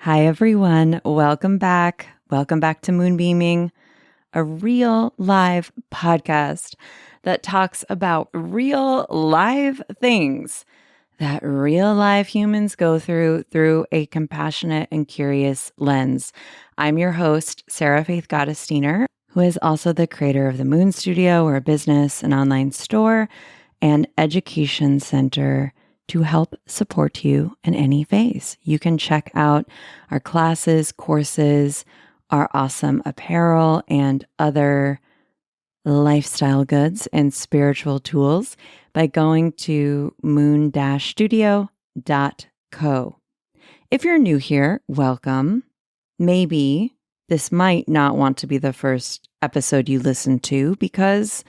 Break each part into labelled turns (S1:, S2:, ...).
S1: Hi, everyone. Welcome back. Welcome back to Moonbeaming, a real live podcast that talks about real live things that real live humans go through a compassionate and curious lens. I'm your host, Sarah Faith Gottesdiener, who is also the creator of the Moon Studio, or a business, an online store, and education center to help support you in any phase. You can check out our classes, courses, our awesome apparel, and other lifestyle goods and spiritual tools by going to moon-studio.co. If you're new here, welcome. Maybe this might not want to be the first episode you listen to because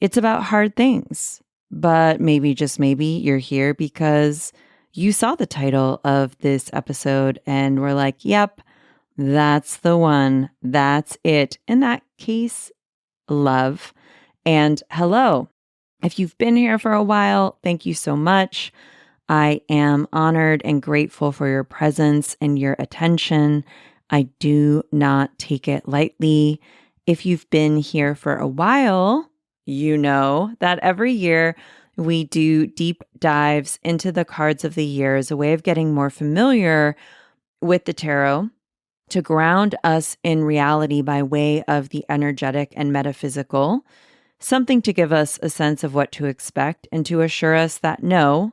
S1: it's about hard things. But maybe, just maybe, you're here because you saw the title of this episode and were like, yep, that's the one. That's it. In that case, love and hello. If you've been here for a while, thank you so much. I am honored and grateful for your presence and your attention. I do not take it lightly. If you've been here for a while, you know that every year we do deep dives into the cards of the year as a way of getting more familiar with the tarot, to ground us in reality by way of the energetic and metaphysical, something to give us a sense of what to expect and to assure us that no,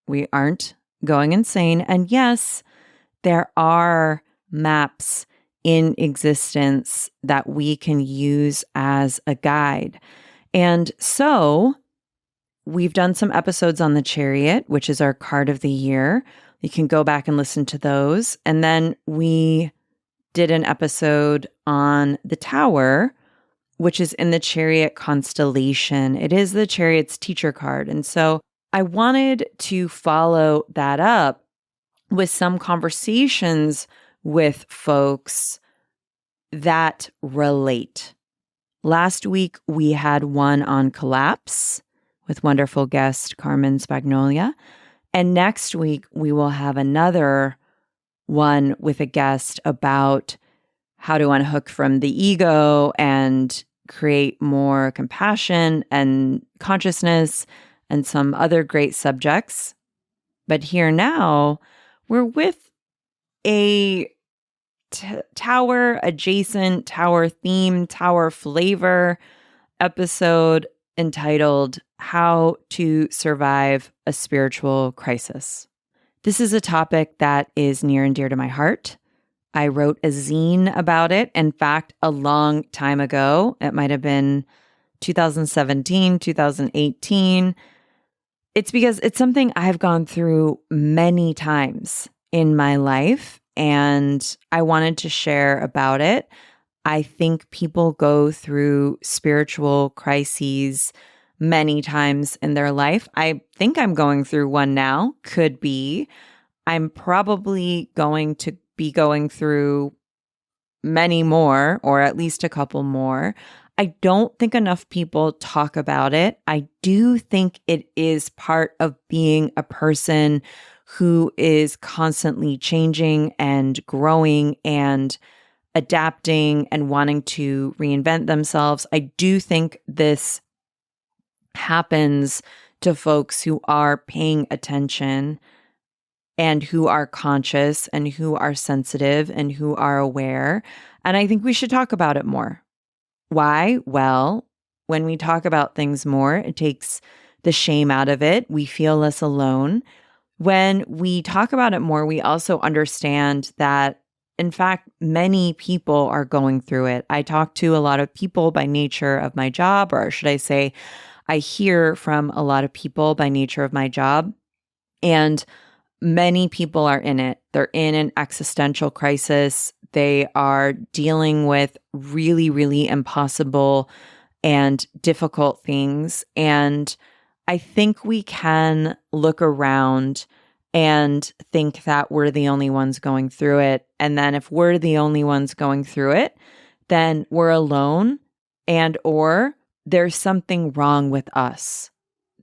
S1: we aren't going insane. And yes, there are maps in existence that we can use as a guide. And so we've done some episodes on the Chariot, which is our card of the year. You can go back and listen to those. And then we did an episode on the Tower, which is in the Chariot constellation. It is the Chariot's teacher card. And so I wanted to follow that up with some conversations with folks that relate. Last week, we had one on collapse with wonderful guest Carmen Spagnolia. And next week, we will have another one with a guest about how to unhook from the ego and create more compassion and consciousness and some other great subjects. But here now, we're with a tower adjacent, tower theme, tower flavor episode entitled How to Survive a Spiritual Crisis. This is a topic that is near and dear to my heart. I wrote a zine about it. In fact, a long time ago, it might have been 2017, 2018. It's because it's something I've gone through many times in my life, and I wanted to share about it. I think people go through spiritual crises many times in their life. I think I'm going through one now, could be. I'm probably going to be going through many more, or at least a couple more. I don't think enough people talk about it. I do think it is part of being a person who is constantly changing and growing and adapting and wanting to reinvent themselves. I do think this happens to folks who are paying attention and who are conscious and who are sensitive and who are aware. And I think we should talk about it more. Why? Well, when we talk about things more, it takes the shame out of it. We feel less alone. When we talk about it more, we also understand that, in fact, many people are going through it. I talk to a lot of people by nature of my job, or should I say, I hear from a lot of people by nature of my job, and many people are in it. They're in an existential crisis. They are dealing with really, really impossible and difficult things. And I think we can look around and think that we're the only ones going through it. And then if we're the only ones going through it, then we're alone, and or there's something wrong with us.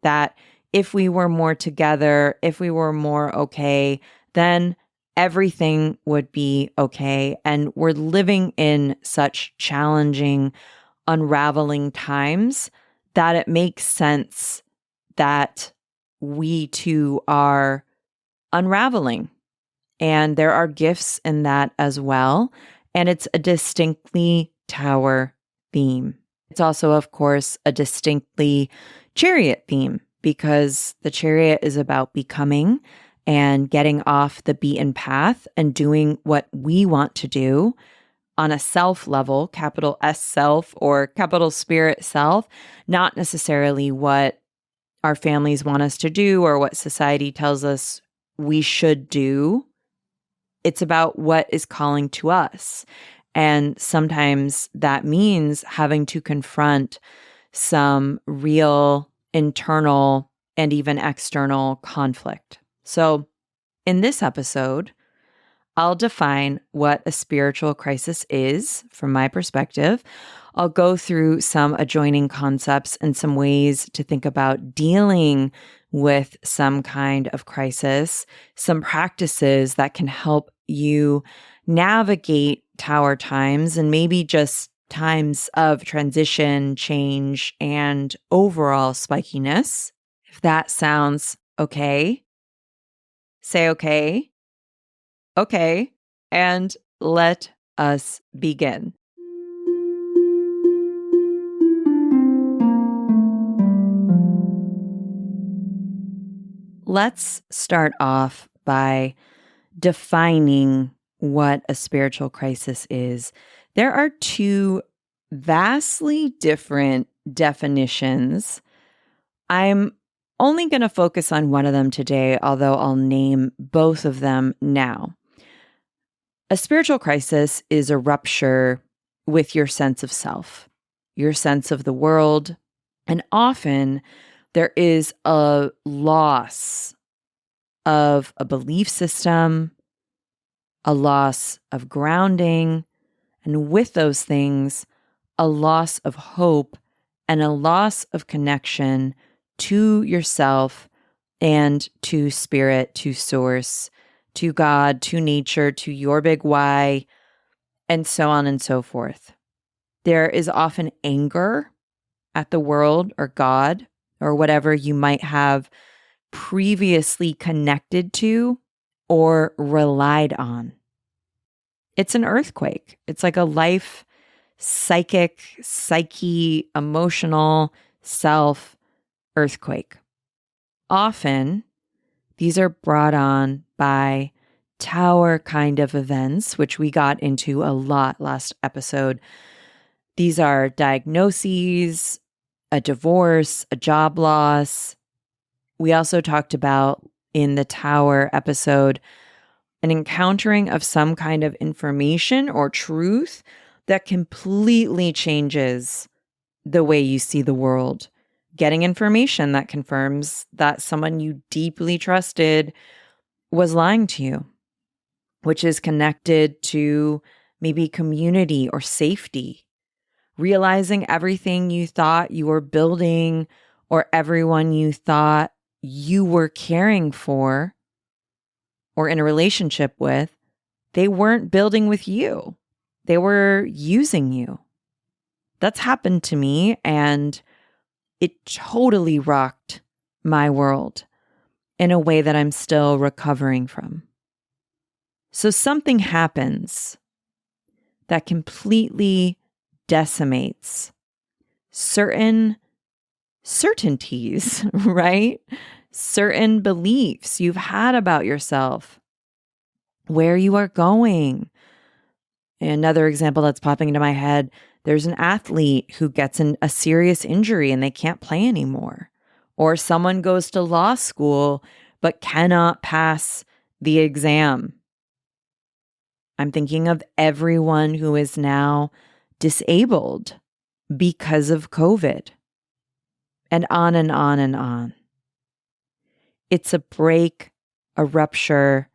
S1: That if we were more together, if we were more okay, then everything would be okay. And we're living in such challenging, unraveling times that it makes sense that we too are unraveling. And there are gifts in that as well. And it's a distinctly Tower theme. It's also, of course, a distinctly Chariot theme because the Chariot is about becoming and getting off the beaten path and doing what we want to do on a self level, capital S self or capital Spirit self, not necessarily what our families want us to do or what society tells us we should do. It's about what is calling to us. And sometimes that means having to confront some real internal and even external conflict. So in this episode, I'll define what a spiritual crisis is from my perspective. I'll go through some adjoining concepts and some ways to think about dealing with some kind of crisis, some practices that can help you navigate Tower times and maybe just times of transition, change, and overall spikiness. If that sounds okay, say okay. Okay, and let us begin. Let's start off by defining what a spiritual crisis is. There are two vastly different definitions. I'm only going to focus on one of them today, although I'll name both of them now. A spiritual crisis is a rupture with your sense of self, your sense of the world, and often there is a loss of a belief system, a loss of grounding, and with those things, a loss of hope and a loss of connection to yourself and to spirit, to source, to God, to nature, to your big why, and so on and so forth. There is often anger at the world or God or whatever you might have previously connected to or relied on. It's an earthquake. It's like a life, psyche, emotional self earthquake. Often, these are brought on by Tower kind of events, which we got into a lot last episode. These are diagnoses, a divorce, a job loss. We also talked about in the Tower episode an encountering of some kind of information or truth that completely changes the way you see the world. Getting information that confirms that someone you deeply trusted was lying to you, which is connected to maybe community or safety. Realizing everything you thought you were building or everyone you thought you were caring for or in a relationship with, they weren't building with you. They were using you. That's happened to me, and it totally rocked my world in a way that I'm still recovering from. So something happens that completely decimates certain certainties, right? Certain beliefs you've had about yourself, where you are going. Another example that's popping into my head, there's an athlete who gets a serious injury and they can't play anymore. Or someone goes to law school but cannot pass the exam. I'm thinking of everyone who is now disabled because of COVID. And on and on and on. It's a break, a rupture,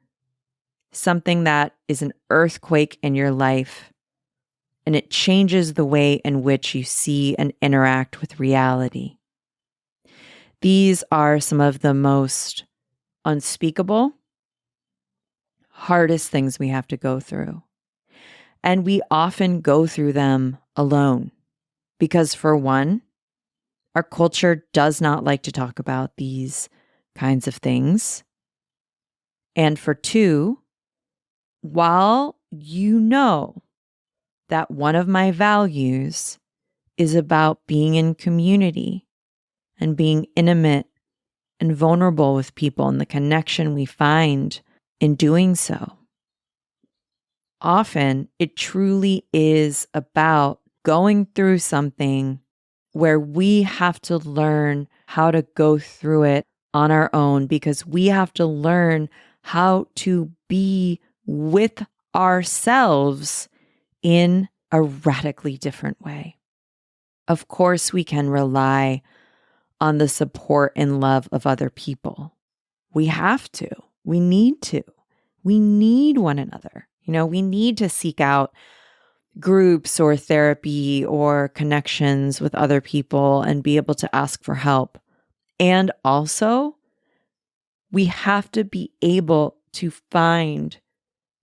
S1: something that is an earthquake in your life, and it changes the way in which you see and interact with reality. These are some of the most unspeakable, hardest things we have to go through. And we often go through them alone because, for one, our culture does not like to talk about these kinds of things. And for two, while you know that one of my values is about being in community and being intimate and vulnerable with people and the connection we find in doing so, often it truly is about going through something where we have to learn how to go through it on our own, because we have to learn how to be with ourselves in a radically different way. Of course, we can rely on the support and love of other people. We have to. We need to. We need one another. We need to seek out groups or therapy or connections with other people and be able to ask for help. And also, we have to be able to find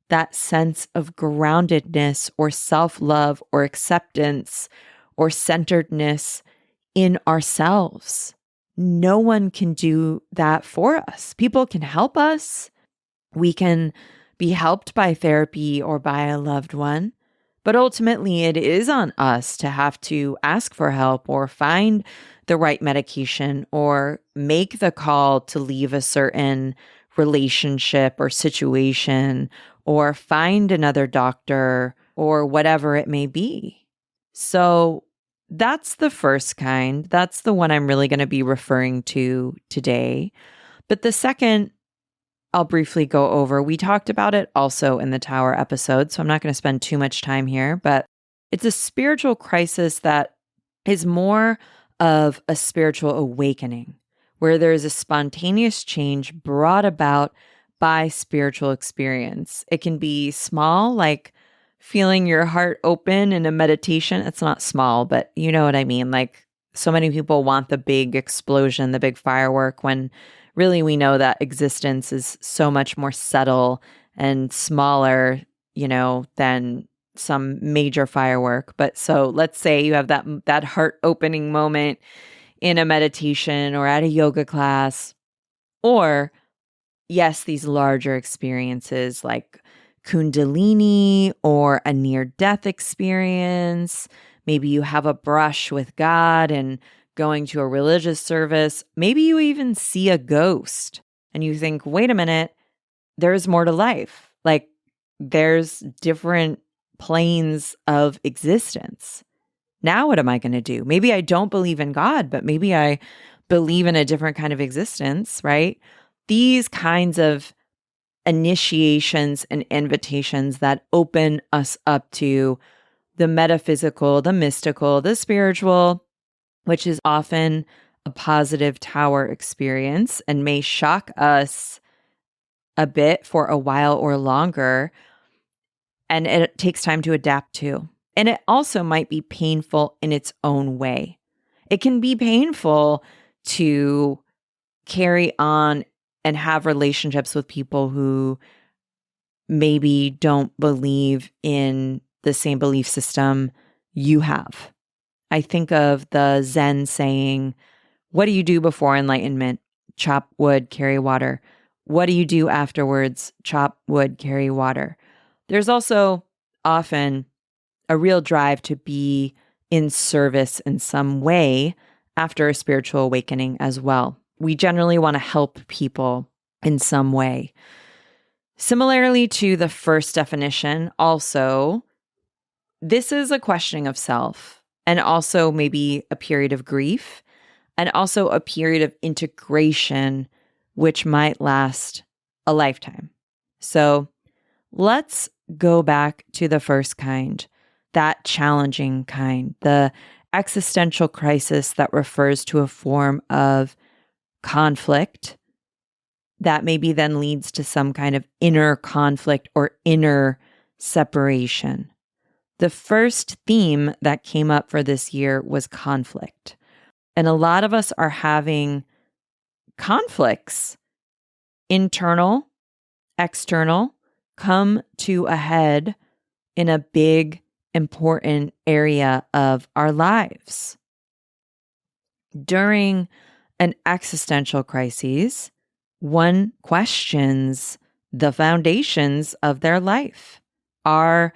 S1: that sense of groundedness or self-love or acceptance or centeredness in ourselves. No one can do that for us. People can help us. We can be helped by therapy or by a loved one. But ultimately, it is on us to have to ask for help or find the right medication or make the call to leave a certain relationship or situation or find another doctor or whatever it may be. So that's the first kind. That's the one I'm really going to be referring to today. But the second, I'll briefly go over. We talked about it also in the Tower episode, so I'm not going to spend too much time here, but it's a spiritual crisis that is more of a spiritual awakening, where there's a spontaneous change brought about by spiritual experience. It can be small, like feeling your heart open in a meditation. It's not small, but you know what I mean. Like, so many people want the big explosion, the big firework, when really we know that existence is so much more subtle and smaller, than some major firework. But so let's say you have that heart opening moment in a meditation or at a yoga class, or yes, these larger experiences like Kundalini or a near-death experience. Maybe you have a brush with God and going to a religious service. Maybe you even see a ghost and you think, wait a minute, there's more to life. Like, there's different planes of existence. Now what am I going to do? Maybe I don't believe in God, but maybe I believe in a different kind of existence, right? These kinds of initiations and invitations that open us up to the metaphysical, the mystical, the spiritual, which is often a positive tower experience and may shock us a bit for a while or longer. And it takes time to adapt to. And it also might be painful in its own way. It can be painful to carry on and have relationships with people who maybe don't believe in the same belief system you have. I think of the Zen saying, what do you do before enlightenment? Chop wood, carry water. What do you do afterwards? Chop wood, carry water. There's also often a real drive to be in service in some way after a spiritual awakening as well. We generally want to help people in some way. Similarly to the first definition, also, this is a questioning of self, and also maybe a period of grief, and also a period of integration, which might last a lifetime. So let's go back to the first kind, that challenging kind, the existential crisis that refers to a form of conflict that maybe then leads to some kind of inner conflict or inner separation. The first theme that came up for this year was conflict. And a lot of us are having conflicts, internal, external come to a head in a big, important area of our lives. During an existential crisis, one questions the foundations of their life. Our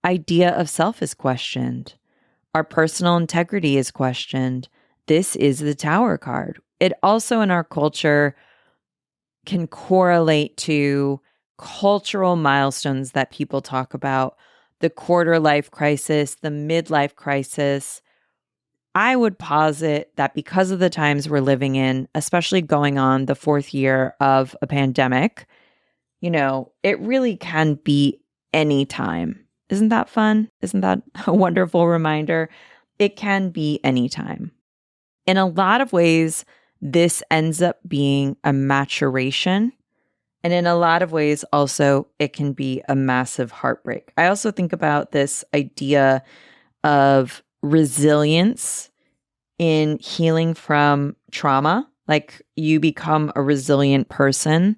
S1: idea of self is questioned. Our personal integrity is questioned. This is the Tower card. It also in our culture can correlate to cultural milestones that people talk about, the quarter life crisis, the midlife crisis. I would posit that because of the times we're living in, especially going on the fourth year of a pandemic, it really can be any time. Isn't that fun? Isn't that a wonderful reminder? It can be any time. In a lot of ways, this ends up being a maturation. And in a lot of ways, also, it can be a massive heartbreak. I also think about this idea of resilience in healing from trauma. Like you become a resilient person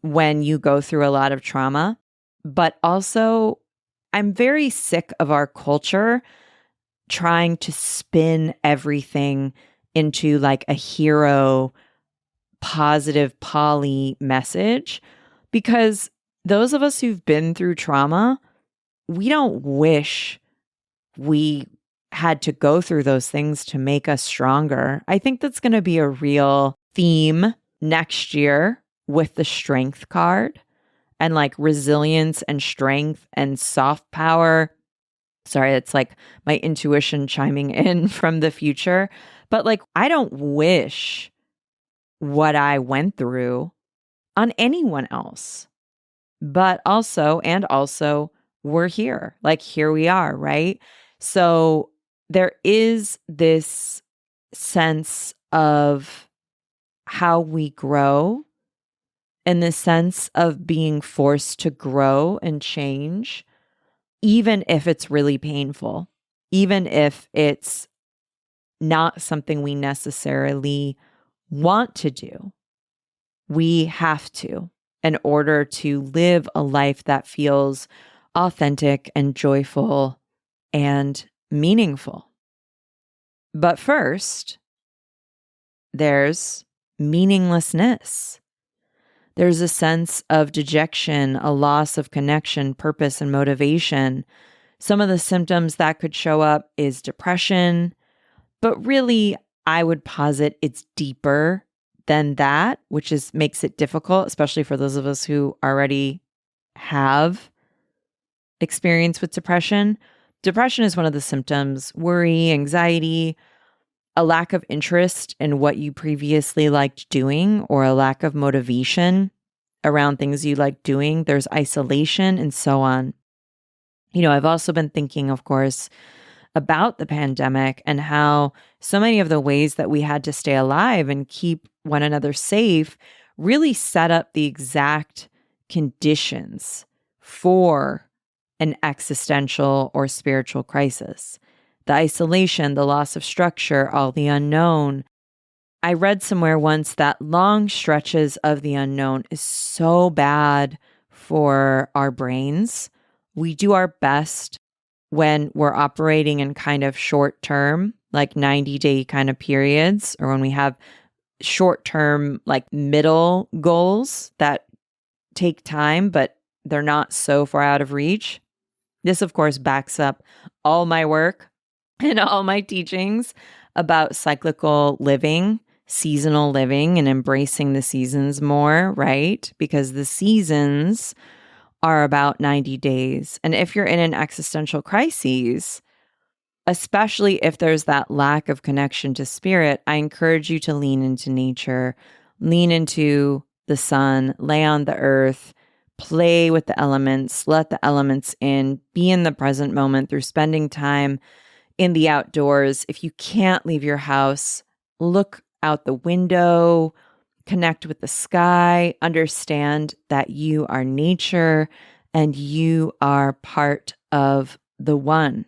S1: when you go through a lot of trauma. But also, I'm very sick of our culture trying to spin everything into like a hero, positive poly message, because those of us who've been through trauma, we don't wish we had to go through those things to make us stronger. I think that's going to be a real theme next year with the strength card and like resilience and strength and soft power. Sorry, it's like my intuition chiming in from the future. But like, I don't wish what I went through on anyone else. But also, we're here. Like, here we are, right? So there is this sense of how we grow and the sense of being forced to grow and change, even if it's really painful, even if it's not something we necessarily want to do. We have to in order to live a life that feels authentic and joyful and meaningful. But first, there's meaninglessness. There's a sense of dejection, a loss of connection, purpose, and motivation. Some of the symptoms that could show up is depression, but really, I would posit it's deeper than that, which makes it difficult, especially for those of us who already have experience with depression. Depression is one of the symptoms. Worry, anxiety, a lack of interest in what you previously liked doing, or a lack of motivation around things you like doing. There's isolation and so on. I've also been thinking, of course, about the pandemic and how so many of the ways that we had to stay alive and keep one another safe really set up the exact conditions for an existential or spiritual crisis. The isolation, the loss of structure, all the unknown. I read somewhere once that long stretches of the unknown is so bad for our brains. We do our best when we're operating in kind of short term, like 90-day kind of periods, or when we have short term, like middle goals that take time, but they're not so far out of reach. This, of course, backs up all my work and all my teachings about cyclical living, seasonal living, and embracing the seasons more, right? Because the seasons are about 90 days. And if you're in an existential crisis, especially if there's that lack of connection to spirit, I encourage you to lean into nature, lean into the sun, lay on the earth, play with the elements, let the elements in, be in the present moment through spending time in the outdoors. If you can't leave your house, look out the window, connect with the sky, understand that you are nature and you are part of the one.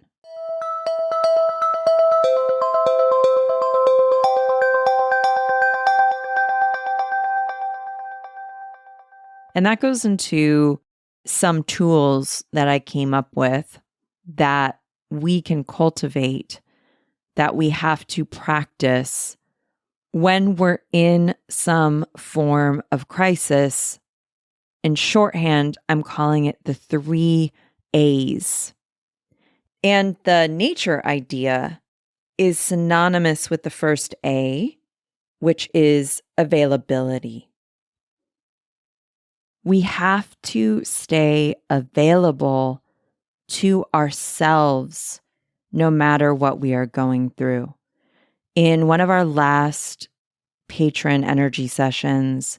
S1: And that goes into some tools that I came up with that we can cultivate, that we have to practice when we're in some form of crisis. In shorthand, I'm calling it the 3 A's. And the nature idea is synonymous with the first A, which is availability. We have to stay available to ourselves no matter what we are going through. In one of our last patron energy sessions,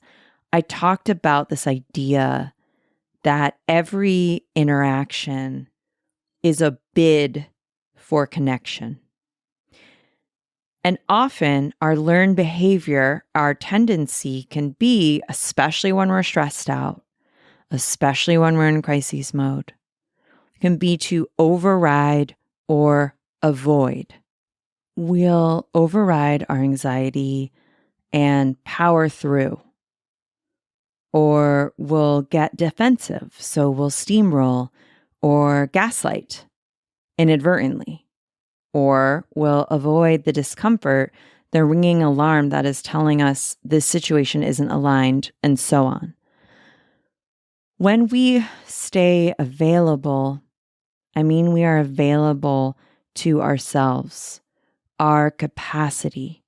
S1: I talked about this idea that every interaction is a bid for connection. And often our learned behavior, our tendency can be, especially when we're stressed out, especially when we're in crises mode, can be to override or avoid. We'll override our anxiety and power through. Or we'll get defensive, so we'll steamroll or gaslight inadvertently. Or we'll avoid the discomfort, the ringing alarm that is telling us this situation isn't aligned, and so on. When we stay available, I mean we are available to ourselves, our capacity.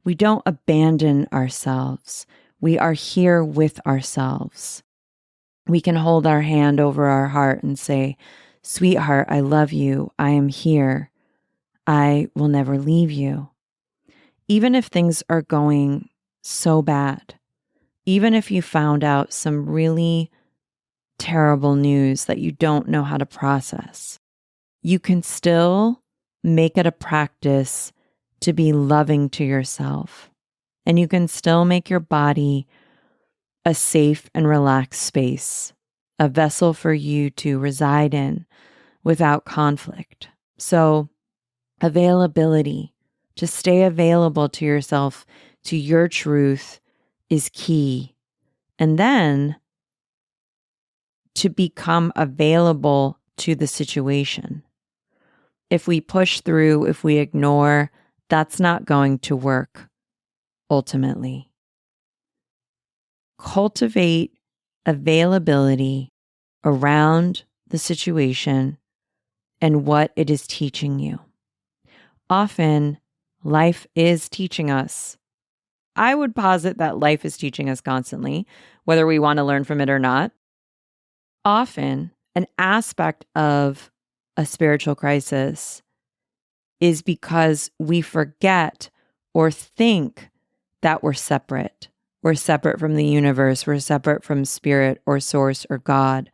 S1: We don't abandon ourselves. We are here with ourselves. We can hold our hand over our heart and say, "Sweetheart, I love you. I am here. I will never leave you." Even if things are going so bad, even if you found out some really terrible news that you don't know how to process, you can still make it a practice to be loving to yourself. And you can still make your body a safe and relaxed space, a vessel for you to reside in without conflict. So, availability, to stay available to yourself, to your truth, is key. And then to become available to the situation. If we push through, if we ignore, that's not going to work ultimately. Cultivate availability around the situation and what it is teaching you. Often, life is teaching us. I would posit that life is teaching us constantly, whether we want to learn from it or not. Often, an aspect of a spiritual crisis is because we forget or think that we're separate. We're separate from the universe. We're separate from spirit or source or God.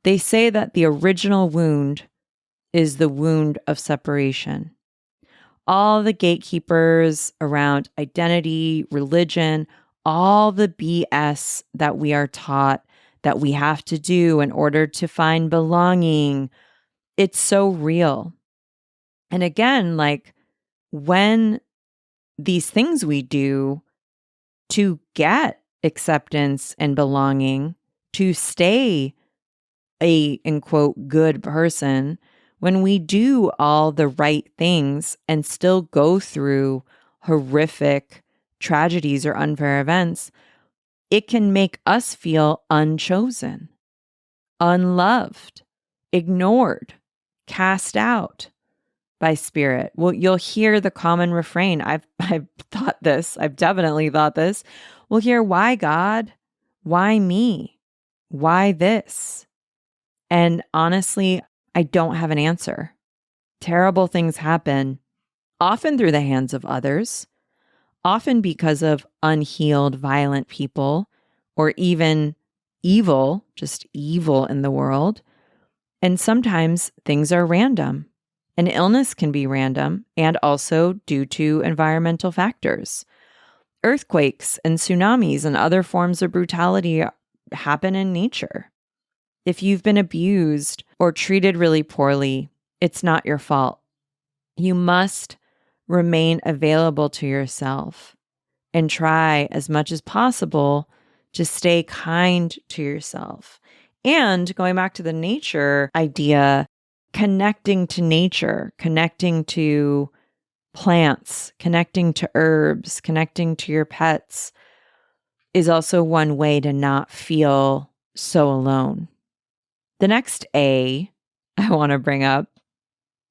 S1: They say that the original wound is the wound of separation. All the gatekeepers around identity, religion, all the BS that we are taught that we have to do in order to find belonging, it's so real. And again, like when these things we do to get acceptance and belonging, to stay a, in quote, good person, when we do all the right things and still go through horrific tragedies or unfair events, it can make us feel unchosen, unloved, ignored, cast out by spirit. Well, you'll hear the common refrain. I've thought this. I've definitely thought this. We'll hear, "Why God? Why me? Why this?" And honestly, I don't have an answer. Terrible things happen, often through the hands of others, often because of unhealed, violent people, or even evil, just evil in the world. And sometimes things are random. An illness can be random and also due to environmental factors. Earthquakes and tsunamis and other forms of brutality happen in nature. If you've been abused or treated really poorly, it's not your fault. You must remain available to yourself and try as much as possible to stay kind to yourself And going back to the nature idea, connecting to nature, connecting to plants, connecting to herbs, connecting to your pets is also one way to not feel so alone. The next A I want to bring up,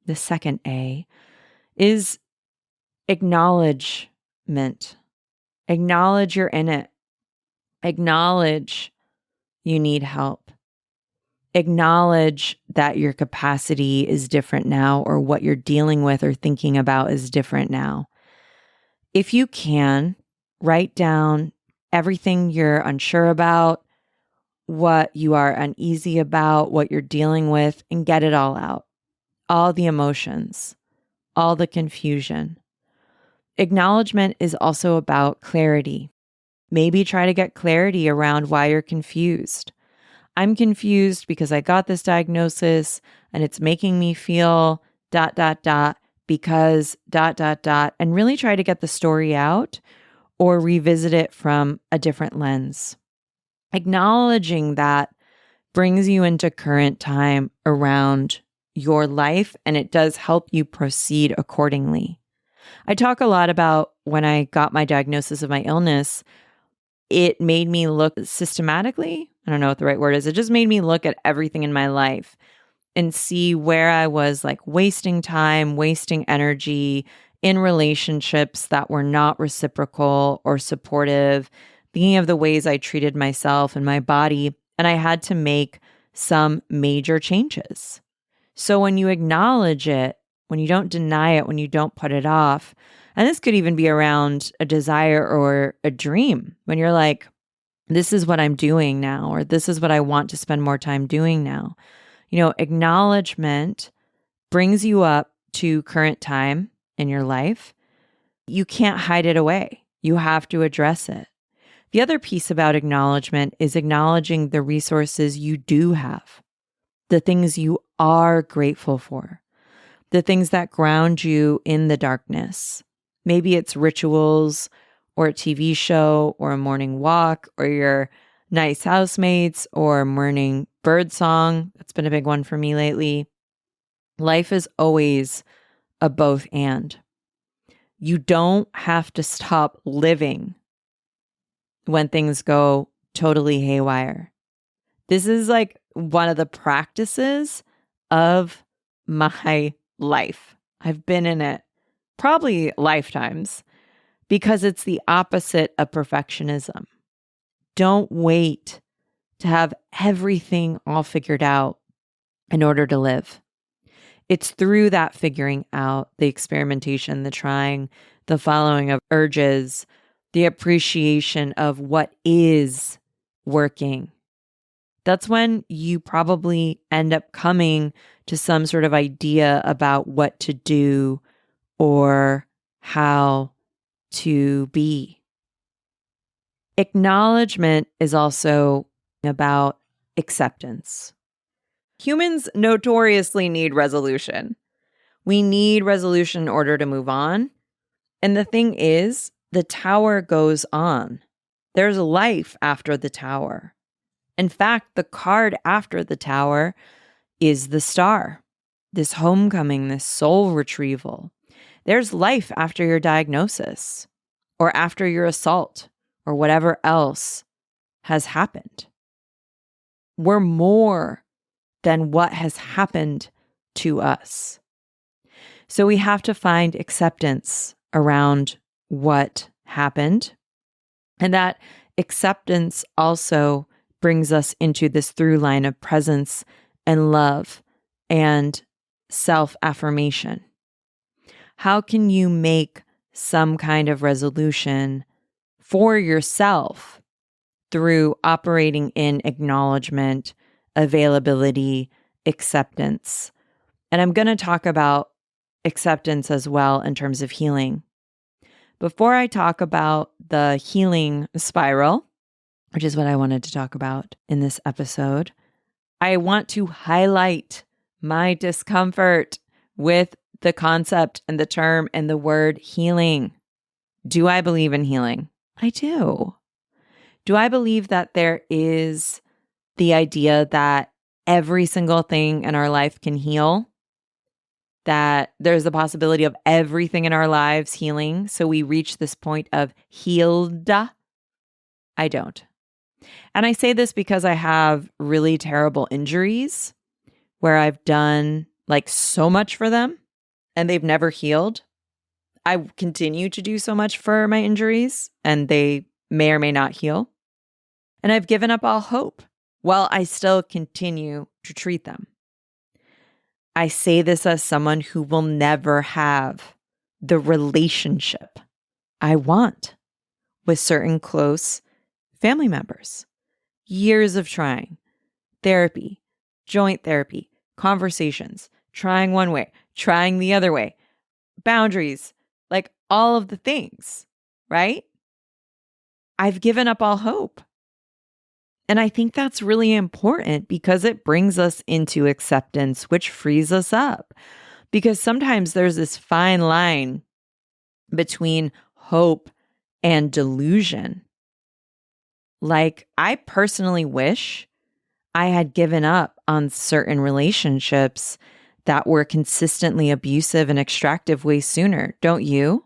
S1: the second A, is acknowledgement. Acknowledge you're in it. Acknowledge you need help. Acknowledge that your capacity is different now, or what you're dealing with or thinking about is different now. If you can, write down everything you're unsure about, what you are uneasy about, what you're dealing with, and get it all out. All the emotions, all the confusion. Acknowledgement is also about clarity. Maybe try to get clarity around why you're confused. I'm confused because I got this diagnosis and it's making me feel ... because ... and really try to get the story out or revisit it from a different lens. Acknowledging that brings you into current time around your life, and it does help you proceed accordingly. I talk a lot about when I got my diagnosis of my illness, it made me look systematically. I don't know what the right word is. It just made me look at everything in my life and see where I was like wasting time, wasting energy in relationships that were not reciprocal or supportive, thinking of the ways I treated myself and my body. And I had to make some major changes. So when you acknowledge it, when you don't deny it, when you don't put it off, and this could even be around a desire or a dream, when you're like, this is what I'm doing now, or this is what I want to spend more time doing now. Acknowledgement brings you up to current time in your life. You can't hide it away. You have to address it. The other piece about acknowledgement is acknowledging the resources you do have, the things you are grateful for, the things that ground you in the darkness. Maybe it's rituals or a TV show or a morning walk or your nice housemates or a morning bird song. That's been a big one for me lately. Life is always a both and. You don't have to stop living when things go totally haywire. This is like one of the practices of my life. I've been in it probably lifetimes because it's the opposite of perfectionism. Don't wait to have everything all figured out in order to live. It's through that figuring out, the experimentation, the trying, the following of urges, the appreciation of what is working. That's when you probably end up coming to some sort of idea about what to do or how to be. Acknowledgement is also about acceptance. Humans notoriously need resolution. We need resolution in order to move on. And the thing is, the tower goes on. There's life after the tower. In fact, the card after the tower is the star, this homecoming, this soul retrieval. There's life after your diagnosis or after your assault or whatever else has happened. We're more than what has happened to us. So we have to find acceptance around what happened. And that acceptance also brings us into this through line of presence and love and self-affirmation. How can you make some kind of resolution for yourself through operating in acknowledgement, availability, acceptance? And I'm going to talk about acceptance as well in terms of healing. Before I talk about the healing spiral, which is what I wanted to talk about in this episode, I want to highlight my discomfort with the concept and the term and the word healing. Do I believe in healing? I do. Do I believe that there is The idea that every single thing in our life can heal, that there's the possibility of everything in our lives healing. So we reach this point of healed. I don't. And I say this because I have really terrible injuries where I've done like so much for them and they've never healed. I continue to do so much for my injuries and they may or may not heal. And I've given up all hope while I still continue to treat them. I say this as someone who will never have the relationship I want with certain close family members. Years of trying, therapy, joint therapy, conversations, trying one way, trying the other way, boundaries, like all of the things, right? I've given up all hope. And I think that's really important because it brings us into acceptance, which frees us up. Because sometimes there's this fine line between hope and delusion. Like, I personally wish I had given up on certain relationships that were consistently abusive and extractive way sooner, don't you?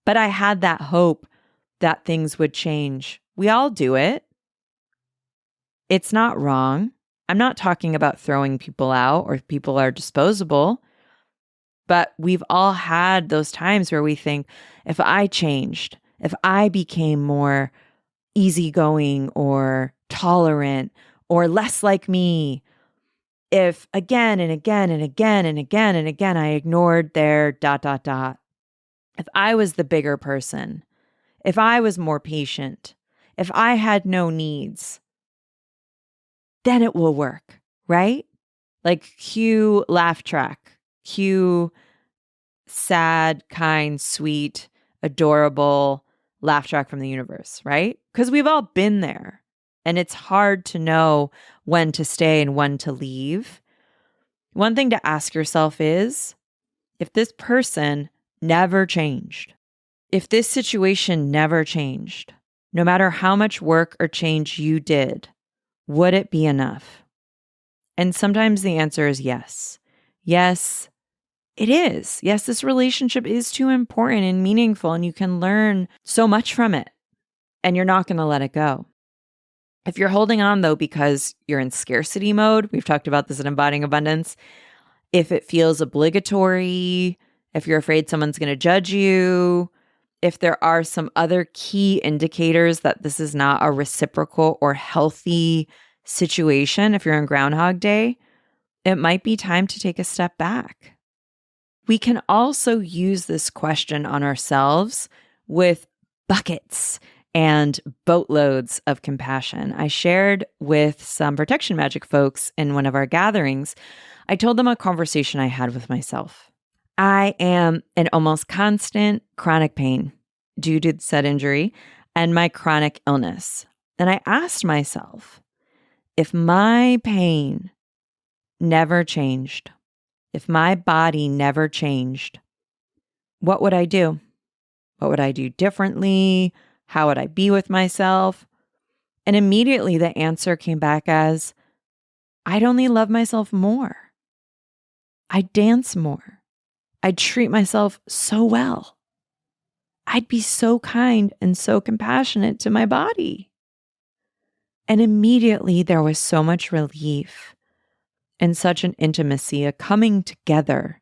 S1: But I had that hope that things would change. We all do it. It's not wrong. I'm not talking about throwing people out or if people are disposable, but we've all had those times where we think, if I changed, if I became more easygoing or tolerant or less like me, if again and again and again and again and again I ignored their ... if I was the bigger person, if I was more patient, if I had no needs, then it will work, right? Like cue laugh track, cue sad, kind, sweet, adorable laugh track from the universe, right? Because we've all been there and it's hard to know when to stay and when to leave. One thing to ask yourself is, if this person never changed, if this situation never changed, no matter how much work or change you did, would it be enough? And sometimes the answer is yes. Yes, it is. Yes, this relationship is too important and meaningful, and you can learn so much from it, and you're not going to let it go. If you're holding on, though, because you're in scarcity mode, we've talked about this in Embodying Abundance, if it feels obligatory, if you're afraid someone's going to judge you, if there are some other key indicators that this is not a reciprocal or healthy situation, if you're in Groundhog Day, it might be time to take a step back. We can also use this question on ourselves with buckets and boatloads of compassion. I shared with some protection magic folks in one of our gatherings. I told them a conversation I had with myself. I am in almost constant chronic pain due to said injury and my chronic illness. And I asked myself, if my pain never changed, if my body never changed, what would I do? What would I do differently? How would I be with myself? And immediately the answer came back as, I'd only love myself more. I'd dance more. I'd treat myself so well. I'd be so kind and so compassionate to my body. And immediately there was so much relief and such an intimacy, a coming together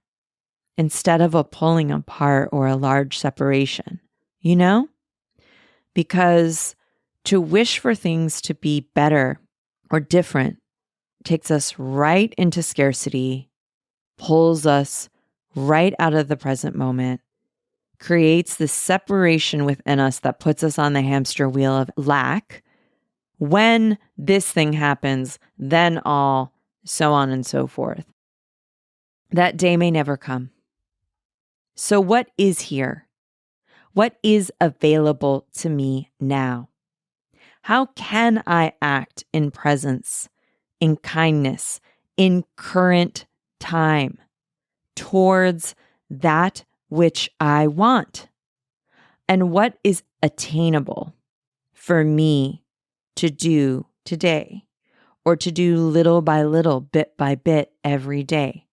S1: instead of a pulling apart or a large separation, you know? Because to wish for things to be better or different takes us right into scarcity, pulls us right out of the present moment, creates this separation within us that puts us on the hamster wheel of lack. When this thing happens, then all, so on and so forth. That day may never come. So what is here? What is available to me now? How can I act in presence, in kindness, in current time towards that which I want? And what is attainable for me to do today? or to do little by little, bit by bit every day?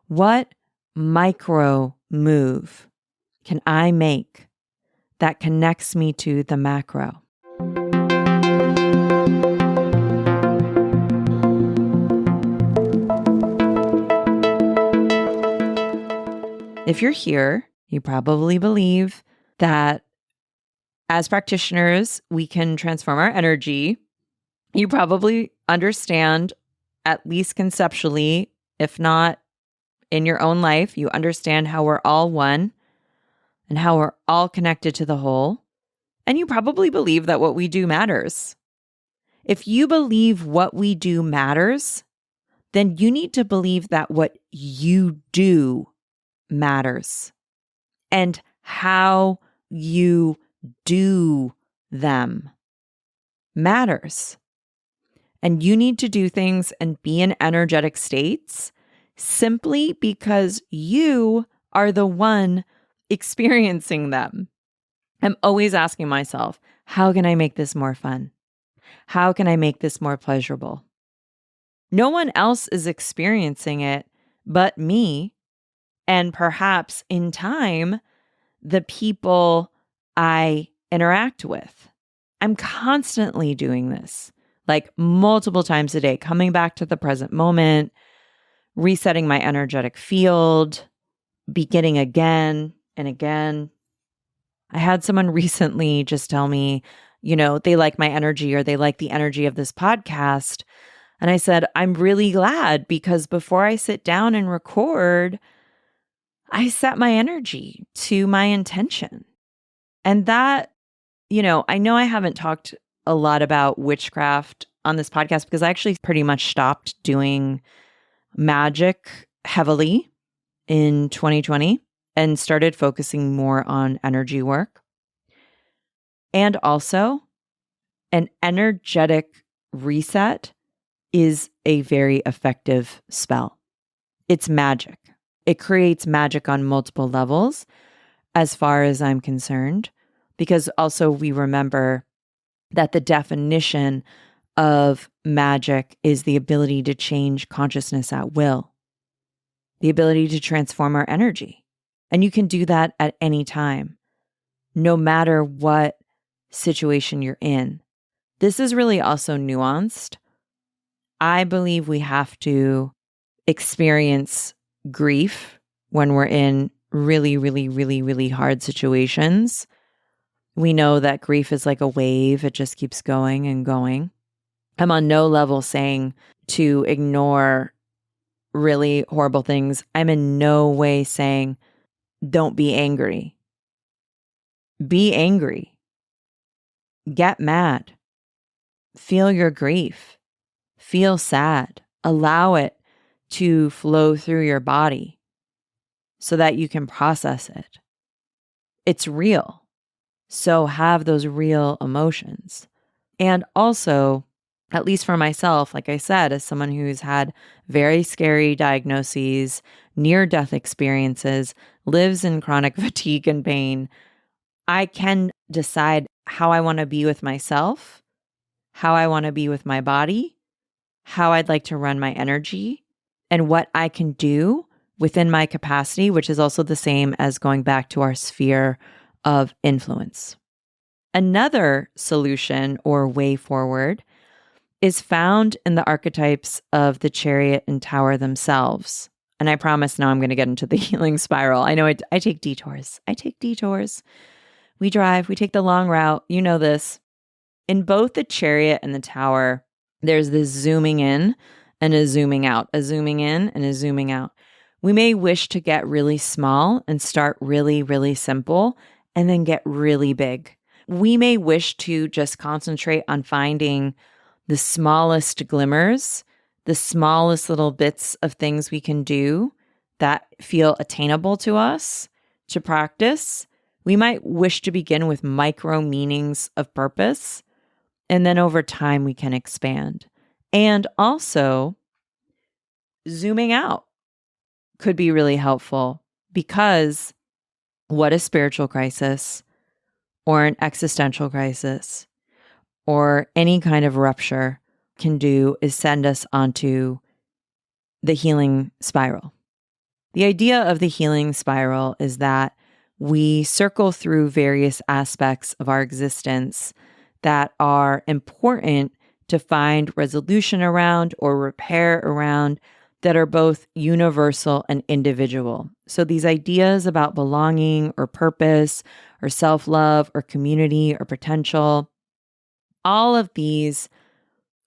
S1: What micro move can I make that connects me to the macro? If you're here, you probably believe that as practitioners, we can transform our energy. You probably understand, at least conceptually, if not in your own life, you understand how we're all one and how we're all connected to the whole. And you probably believe that what we do matters. If you believe what we do matters, then you need to believe that what you do matters and how you do them matters. And you need to do things and be in energetic states simply because you are the one experiencing them. I'm always asking myself, how can I make this more fun? How can I make this more pleasurable? No one else is experiencing it but me, and perhaps in time, the people I interact with. I'm constantly doing this, like multiple times a day, coming back to the present moment, resetting my energetic field, beginning again and again. I had someone recently just tell me, they like my energy or they like the energy of this podcast. And I said, I'm really glad because before I sit down and record, I set my energy to my intention. And that, I know I haven't talked a lot about witchcraft on this podcast because I actually pretty much stopped doing magic heavily in 2020 and started focusing more on energy work. And also, an energetic reset is a very effective spell. It's magic. It creates magic on multiple levels, as far as I'm concerned, because also we remember that the definition of magic is the ability to change consciousness at will, the ability to transform our energy. And you can do that at any time, no matter what situation you're in. This is really also nuanced. I believe we have to experience grief when we're in really, really, really, really hard situations. We know that grief is like a wave. It just keeps going and going. I'm on no level saying to ignore really horrible things. I'm in no way saying don't be angry. Be angry. Get mad. Feel your grief. Feel sad. Allow it to flow through your body so that you can process it. It's real. So have those real emotions. And also, at least for myself, like I said, as someone who's had very scary diagnoses, near-death experiences, lives in chronic fatigue and pain, I can decide how I want to be with myself, how I want to be with my body, how I'd like to run my energy, and what I can do within my capacity, which is also the same as going back to our sphere of influence. Another solution or way forward is found in the archetypes of the Chariot and Tower themselves. And I promise now I'm going to get into the healing spiral. I know I take detours. We drive, we take the long route. You know this. In both the Chariot and the Tower, there's this zooming in and a zooming out, a zooming in and a zooming out. We may wish to get really small and start really, really simple and then get really big. We may wish to just concentrate on finding the smallest glimmers, the smallest little bits of things we can do that feel attainable to us to practice. We might wish to begin with micro meanings of purpose, and then over time we can expand. And also, zooming out could be really helpful because what a spiritual crisis or an existential crisis or any kind of rupture can do is send us onto the healing spiral. The idea of the healing spiral is that we circle through various aspects of our existence that are important to find resolution around or repair around, that are both universal and individual. So these ideas about belonging or purpose or self-love or community or potential, all of these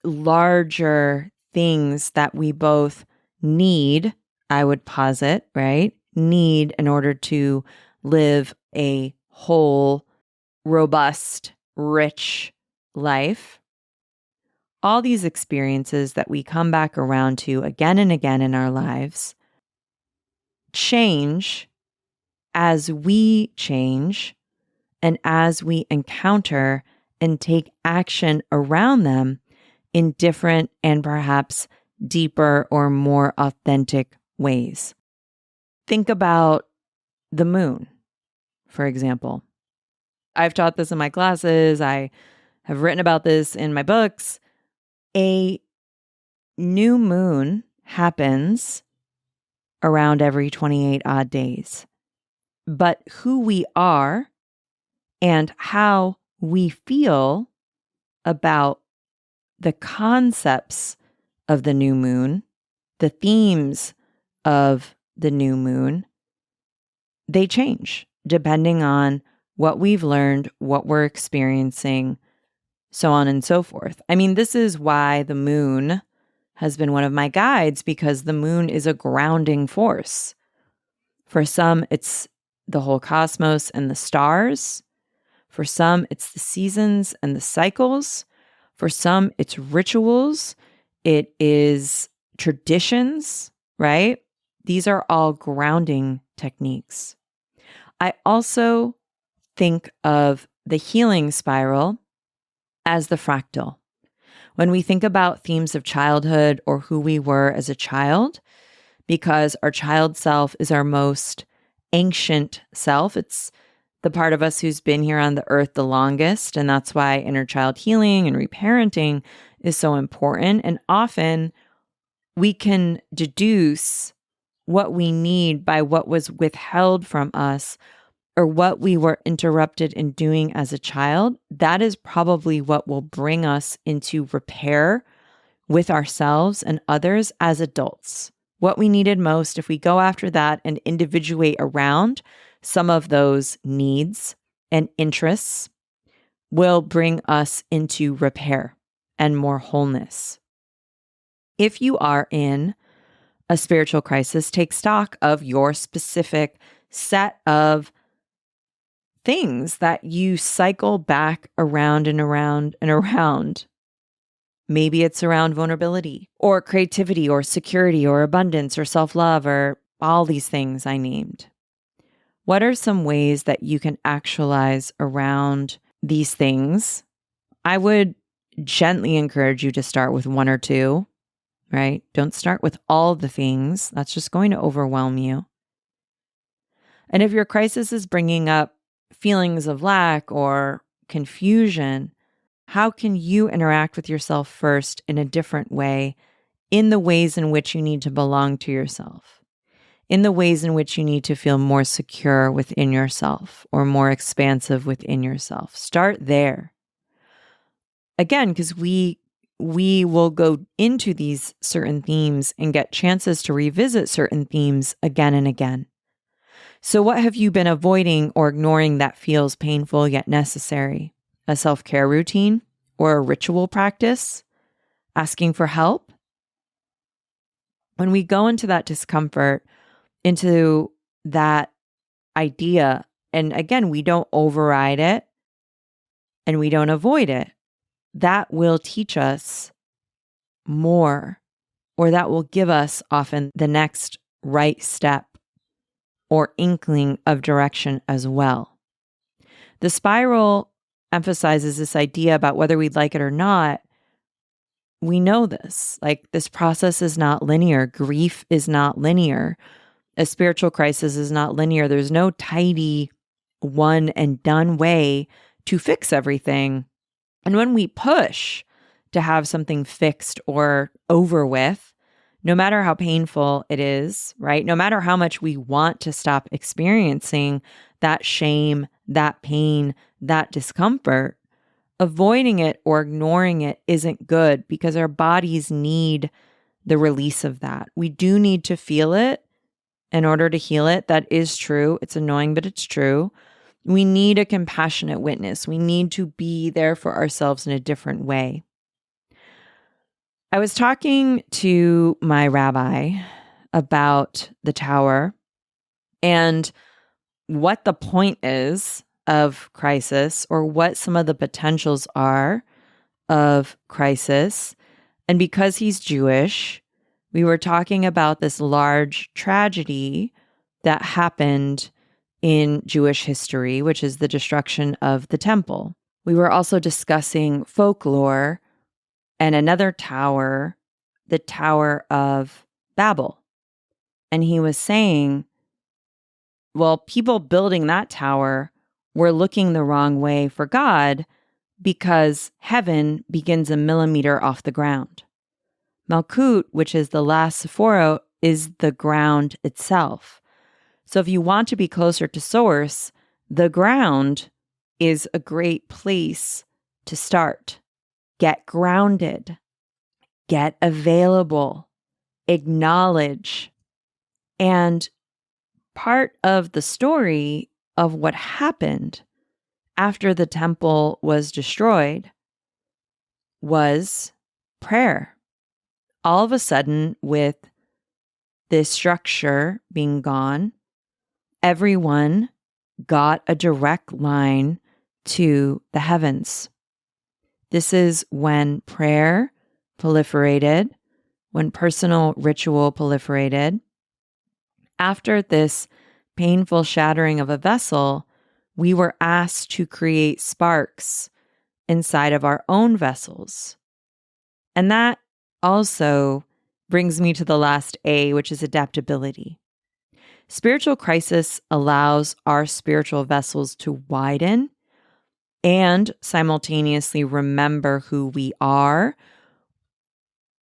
S1: larger things that we both need, I would posit, right? Need in order to live a whole, robust, rich life. All these experiences that we come back around to again and again in our lives change as we change and as we encounter and take action around them in different and perhaps deeper or more authentic ways. Think about the moon, for example. I've taught this in my classes. I have written about this in my books. A new moon happens around every 28 odd days. But who we are and how we feel about the concepts of the new moon, the themes of the new moon, they change depending on what we've learned, what we're experiencing, so on and so forth. I mean, this is why the moon has been one of my guides, because the moon is a grounding force. For some, it's the whole cosmos and the stars. For some, it's the seasons and the cycles. For some, it's rituals. It is traditions, right? These are all grounding techniques. I also think of the healing spiral as the fractal. When we think about themes of childhood or who we were as a child, because our child self is our most ancient self, it's the part of us who's been here on the earth the longest, and that's why inner child healing and reparenting is so important. And often we can deduce what we need by what was withheld from us or what we were interrupted in doing as a child. That is probably what will bring us into repair with ourselves and others as adults. What we needed most, if we go after that and individuate around some of those needs and interests, will bring us into repair and more wholeness. If you are in a spiritual crisis, take stock of your specific set of things that you cycle back around and around and around. Maybe it's around vulnerability or creativity or security or abundance or self-love or all these things I named. What are some ways that you can actualize around these things? I would gently encourage you to start with one or two, right? Don't start with all the things. That's just going to overwhelm you. And if your crisis is bringing up feelings of lack or confusion, how can you interact with yourself first in a different way, in the ways in which you need to belong to yourself, in the ways in which you need to feel more secure within yourself or more expansive within yourself? Start there. Again, because we will go into these certain themes and get chances to revisit certain themes again and again. So what have you been avoiding or ignoring that feels painful yet necessary? A self-care routine or a ritual practice? Asking for help? When we go into that discomfort, into that idea, and again, we don't override it and we don't avoid it, that will teach us more, or that will give us often the next right step or inkling of direction as well. The spiral emphasizes this idea about whether we'd like it or not. We know this, like this process is not linear. Grief is not linear. A spiritual crisis is not linear. There's no tidy one and done way to fix everything. And when we push to have something fixed or over with, no matter how painful it is, right? No matter how much we want to stop experiencing that shame, that pain, that discomfort, avoiding it or ignoring it isn't good because our bodies need the release of that. We do need to feel it in order to heal it. That is true. It's annoying, but it's true. We need a compassionate witness. We need to be there for ourselves in a different way. I was talking to my rabbi about the tower and what the point is of crisis, or what some of the potentials are of crisis. And because he's Jewish, we were talking about this large tragedy that happened in Jewish history, which is the destruction of the temple. We were also discussing folklore and another tower, the Tower of Babel. And he was saying, well, people building that tower were looking the wrong way for God because heaven begins a millimeter off the ground. Malkut, which is the last Sephirot, is the ground itself. So if you want to be closer to source, the ground is a great place to start. Get grounded, get available, acknowledge. And part of the story of what happened after the temple was destroyed was prayer. All of a sudden, with this structure being gone, everyone got a direct line to the heavens. This is when prayer proliferated, when personal ritual proliferated. After this painful shattering of a vessel, we were asked to create sparks inside of our own vessels. And that also brings me to the last A, which is adaptability. Spiritual crisis allows our spiritual vessels to widen and simultaneously remember who we are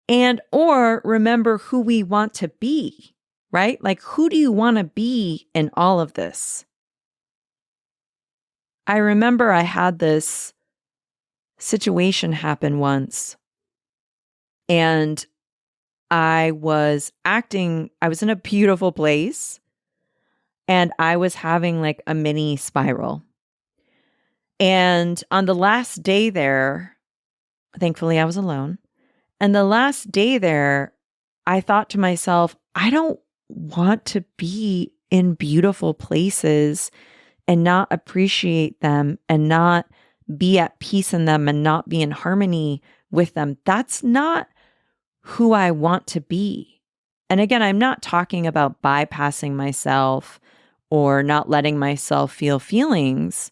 S1: and or remember who we want to be, right? Like, who do you want to be in all of this? I remember I had this situation happen once, and I was in a beautiful place, and I was having like a mini spiral. And on the last day there, thankfully I was alone. And the last day there, I thought to myself, I don't want to be in beautiful places and not appreciate them and not be at peace in them and not be in harmony with them. That's not who I want to be. And again, I'm not talking about bypassing myself or not letting myself feel feelings,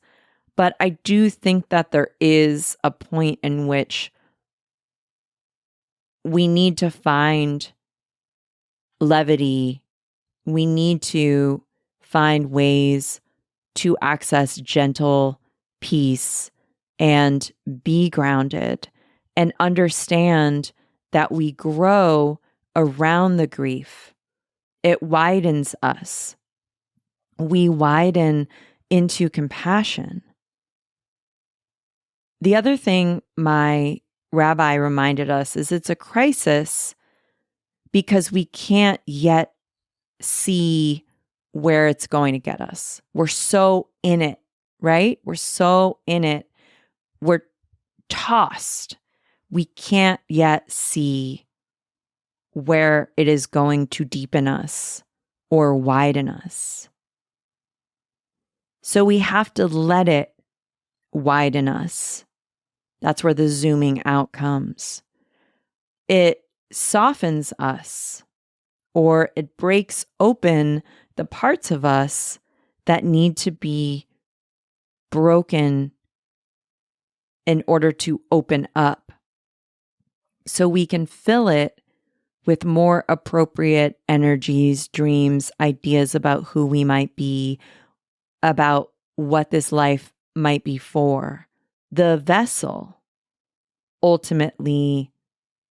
S1: but I do think that there is a point in which we need to find levity. We need to find ways to access gentle peace and be grounded and understand that we grow around the grief. It widens us. We widen into compassion. The other thing my rabbi reminded us is it's a crisis because we can't yet see where it's going to get us. We're so in it, right? We're so in it. We're tossed. We can't yet see where it is going to deepen us or widen us. So we have to let it widen us. That's where the zooming out comes. It softens us, or it breaks open the parts of us that need to be broken in order to open up, so we can fill it with more appropriate energies, dreams, ideas about who we might be, about what this life might be for. The vessel ultimately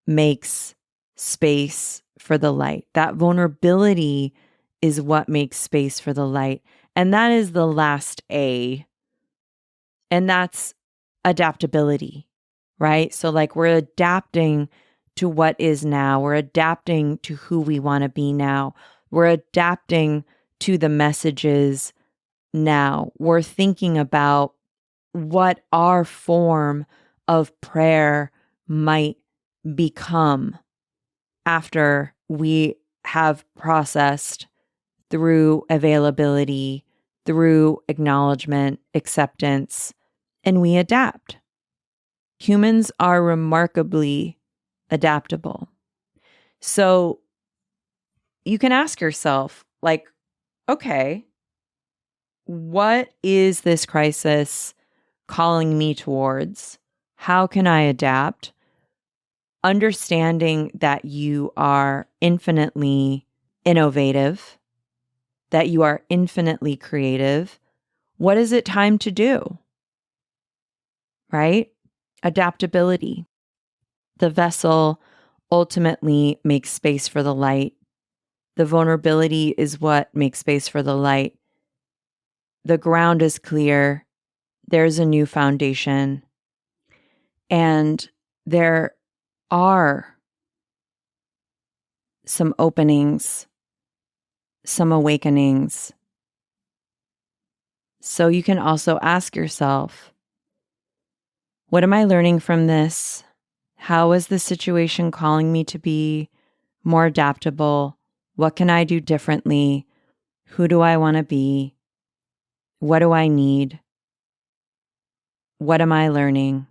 S1: makes space for the light. That vulnerability is what makes space for the light. And that is the last A. And that's adaptability, right? So like we're adapting to what is now. We're adapting to who we want to be now. We're adapting to the messages now. We're thinking about what our form of prayer might become after we have processed through availability, through acknowledgement, acceptance, and we adapt. Humans are remarkably adaptable. So you can ask yourself, like, okay, what is this crisis calling me towards? How can I adapt? Understanding that you are infinitely innovative, that you are infinitely creative. What is it time to do? Right? Adaptability. The vessel ultimately makes space for the light. The vulnerability is what makes space for the light. The ground is clear. There's a new foundation. And there are some openings, some awakenings. So you can also ask yourself, what am I learning from this? How is the situation calling me to be more adaptable? What can I do differently? Who do I want to be? What do I need? What am I learning?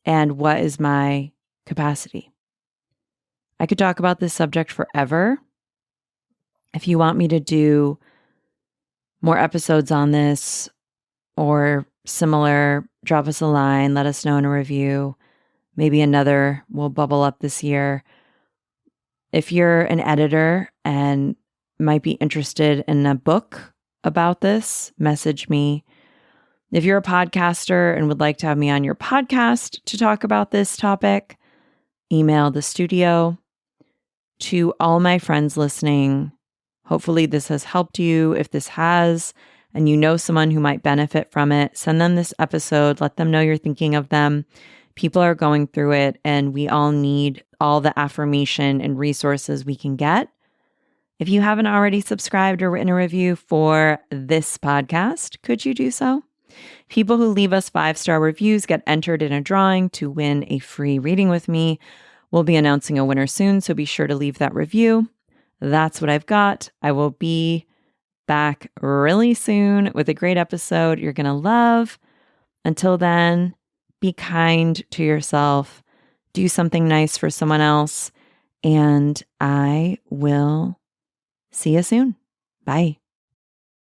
S1: And what is my capacity? I could talk about this subject forever. If you want me to do more episodes on this or similar, drop us a line, let us know in a review. Maybe another will bubble up this year. If you're an editor and might be interested in a book about this, message me. If you're a podcaster and would like to have me on your podcast to talk about this topic, email the studio. To all my friends listening, hopefully this has helped you. If this has, and you know someone who might benefit from it, send them this episode. Let them know you're thinking of them. People are going through it, and we all need all the affirmation and resources we can get. If you haven't already subscribed or written a review for this podcast, could you do so? People who leave us 5-star reviews get entered in a drawing to win a free reading with me. We'll be announcing a winner soon, so be sure to leave that review. That's what I've got. I will be back really soon with a great episode you're going to love. Until then, be kind to yourself. Do something nice for someone else. And I will see you soon. Bye.